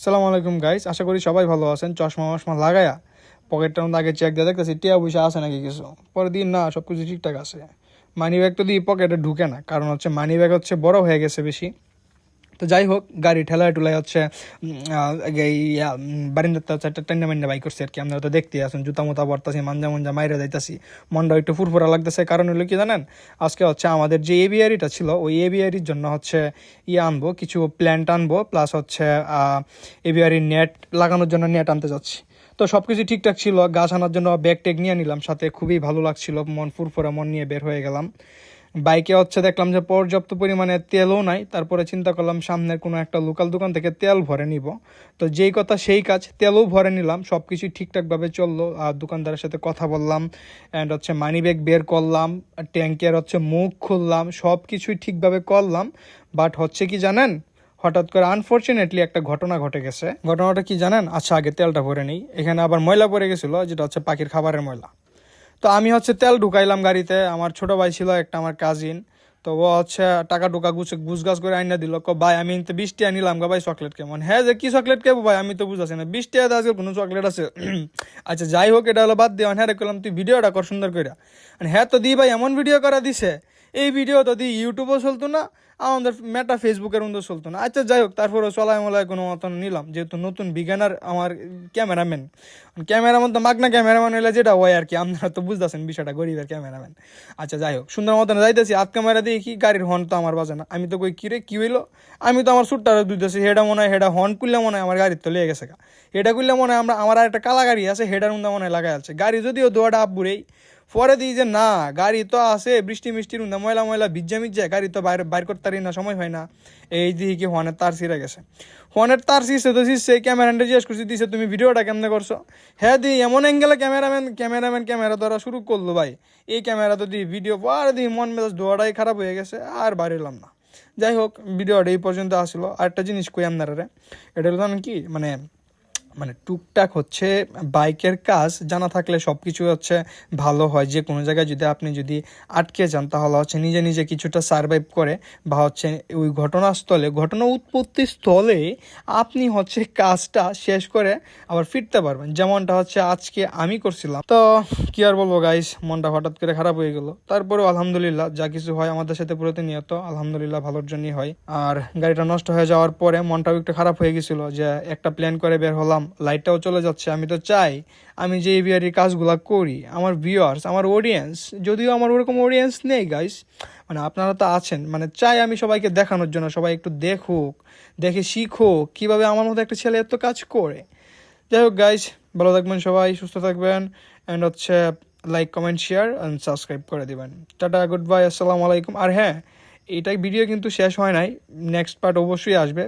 সালামু আলাইকুম গাইস, আশা করি সবাই ভালো আছেন। চশমা মশমা লাগায়া পকেটটার মধ্যে আগে চেক দিয়ে দেখতেছি টিয়া পয়সা আছে নাকি কিছু। পরে দিন না, সব কিছু ঠিকঠাক আছে। মানি ব্যাগ তো দিয়ে পকেটে ঢুকে না, কারণ হচ্ছে মানি ব্যাগ হচ্ছে বড় হয়ে গেছে বেশি। তো যাই হোক, গাড়ি ঠেলায় টুলাই হচ্ছে বারিন্দাতে হচ্ছে একটা টান্না মান্না বাইক করছে আর কি। আপনারা তো দেখতেই আছেন, জুতা মুতা পড়তাছি, মাঞ্জা মঞ্জা মাইরে যাইতাছি, মনটা একটু ফুরফুরা লাগতেছে। কারণ হলো কি জানেন, আজকে হচ্ছে আমাদের যে এভিয়ারিটা ছিল ওই এভিয়ারির জন্য হচ্ছে আনবো, কিছু প্ল্যান্ট আনবো, প্লাস হচ্ছে এভিয়ারির নেট লাগানোর জন্য নেট আনতে যাচ্ছি। তো সব কিছু ঠিকঠাক ছিল, গাছ আনার জন্য ব্যাগ টেক নিয়ে নিলাম সাথে, খুবই ভালো লাগছিল, মন ফুরফুরা মন নিয়ে বের হয়ে গেলাম। বাইকে হচ্ছে দেখলাম যে পর্যাপ্ত পরিমাণে তেলও নাই, তারপরে চিন্তা করলাম সামনের কোনো একটা লোকাল দোকান থেকে তেল ভরে নিব। তো যেই কথা সেই কাজ, তেলও ভরে নিলাম, সব কিছুই ঠিকঠাকভাবে চললো। আর দোকানদারের সাথে কথা বললাম, অ্যান্ড হচ্ছে মানি ব্যাগ বের করলাম, ট্যাঙ্কের হচ্ছে মুখ খুললাম, সব কিছুই ঠিকভাবে করলাম। বাট হচ্ছে কি জানেন, হঠাৎ করে আনফর্চুনেটলি একটা ঘটনা ঘটে গেছে। ঘটনাটা কি জানেন? আচ্ছা, আগে তেলটা ভরে নিই। এখানে আবার ময়লা পড়ে গেছিলো, যেটা হচ্ছে পাখির খাবারের ময়লা। তো আমি হচ্ছে তেল ঢুকাইলাম গাড়িতে, আমার ছোট ভাই ছিল একটা, আমার কাজিন। তো ও হচ্ছে টাকা টুকা গুছগাছ করে আইনা দিল। ভাই আমি তো 20 টাকা নিলাম গো ভাই, চকলেট কেমন? হ্যাঁ, যে কি চকলেট কেবো ভাই, আমি তো বুঝাচ্ছি না, 20 টাকা আজকে কোনো চকলেট আছে? আচ্ছা যাই হোক, এটা হলো বাদ দিয়ে হ্যাঁ রে করলাম, তুই ভিডিওটা কর সুন্দর করে। হ্যাঁ তো দি ভাই, এমন ভিডিও করা দিছে, এই ভিডিও তো দি ইউটিউবও চলতো না, আমাদের মেটা ফেসবুকের মধ্যে চলতো না। আচ্ছা যাই হোক, তারপরে চলায় মলায় কোনো মতন নিলাম, যেহেতু নতুন বিজ্ঞানার আমার ক্যামেরাম্যান, ক্যামেরার মধ্যে মাগনা ক্যামেরাম্যান হইলে যেটা হয় আর কি, আপনারা তো বুঝতেছেন বিষয়টা, গরিবের ক্যামেরাম্যান। আচ্ছা যাই হোক, সুন্দর মতন যাইতেছি, হাত ক্যামেরা দিয়ে কি গাড়ির হর্ন তো আমার বাজে না। আমি তো কই কিরে কি হইলো, আমি তো আমার সুটটারে দুইতেছি, হেডা মনে হয় হেডা হর্ন করলে মনে হয় আমার গাড়ির তো লেগে গেছে গা। হেডা করলে মনে হয় আমার আর একটা কালা গাড়ি আছে, হেডার মধ্যে মনে হয় লাগাই আছে গাড়ি, যদিও দোয়াটা আব্বুরেই। পরে দিই যে না, গাড়ি তো আছে, বৃষ্টি মিষ্টির মধ্যে ময়লা ময়লা ভিজা মিজ্জায় গাড়ি তো বাইরে বাইর করতে পারি না, সময় হয় না। এই দিকে কি হর্নের তার ছিঁড়ে গেছে। ফোনের তার শিখছে তো শিখছে, ক্যামেরাম্যানটা জিজ্ঞেস করছি, দিছে তুমি ভিডিওটা কেমনে করছো? হ্যাঁ দি এমন অ্যাঙ্গেলে ক্যামেরা ধরা শুরু করলো ভাই, এই ক্যামেরা তো দি ভিডিও পরে দিই মন মেজাজ ধোয়াটাই খারাপ হয়ে গেছে, আর বাড়িলাম না। যাই হোক, ভিডিওটা এই পর্যন্ত আসলো। আর একটা জিনিস কই আপনারা, এটা হলো জানেন কি, মানে মানে টুকটাক হচ্ছে বাইকের কাজ জানা থাকলে সব কিছু হচ্ছে ভালো হয়। যে কোনো জায়গায় যদি আপনি যদি আটকে যান, তাহলে হচ্ছে নিজে নিজে কিছুটা সারভাইভ করে, বা হচ্ছে ওই ঘটনা উৎপত্তি স্থলে আপনি হচ্ছে কাজটা শেষ করে আবার ফিরতে পারবেন, যেমনটা হচ্ছে আজকে আমি করছিলাম। তো কি আর বলবো গাইস, মনটা হঠাৎ করে খারাপ হয়ে গেল। তারপরেও আলহামদুলিল্লাহ, যা কিছু হয় আমাদের সাথে প্রতিনিয়ত আলহামদুলিল্লাহ ভালোর জন্যই হয়। আর গাড়িটা নষ্ট হয়ে যাওয়ার পরে মনটাও একটু খারাপ হয়ে গেছিলো, যে একটা প্ল্যান করে বের হলাম, লাইটটাও চলে যাচ্ছে। আমি তো চাই আমি যে এভিয়ারি কাজগুলো করি, আমার ভিউয়ার্স, আমার অডিয়েন্স, যদিও আমার ওরকম অডিয়েন্স নেই গাইস, মানে আপনারা তো আছেন, মানে চাই আমি সবাইকে দেখানোর জন্য, সবাই একটু দেখুক, দেখে শিখুক কীভাবে আমার মতো একটা ছেলে এত কাজ করে। যাই হোক গাইস, ভালো থাকবেন সবাই, সুস্থ থাকবেন, অ্যান্ড হচ্ছে like comment share and subscribe করে দিবেন। টাটা, গুড বাই, আসসালামু আলাইকুম। আর হ্যাঁ, এটাই ভিডিও কিন্তু শেষ হয় নাই, নেক্সট পার্ট অবশ্যই আসবে।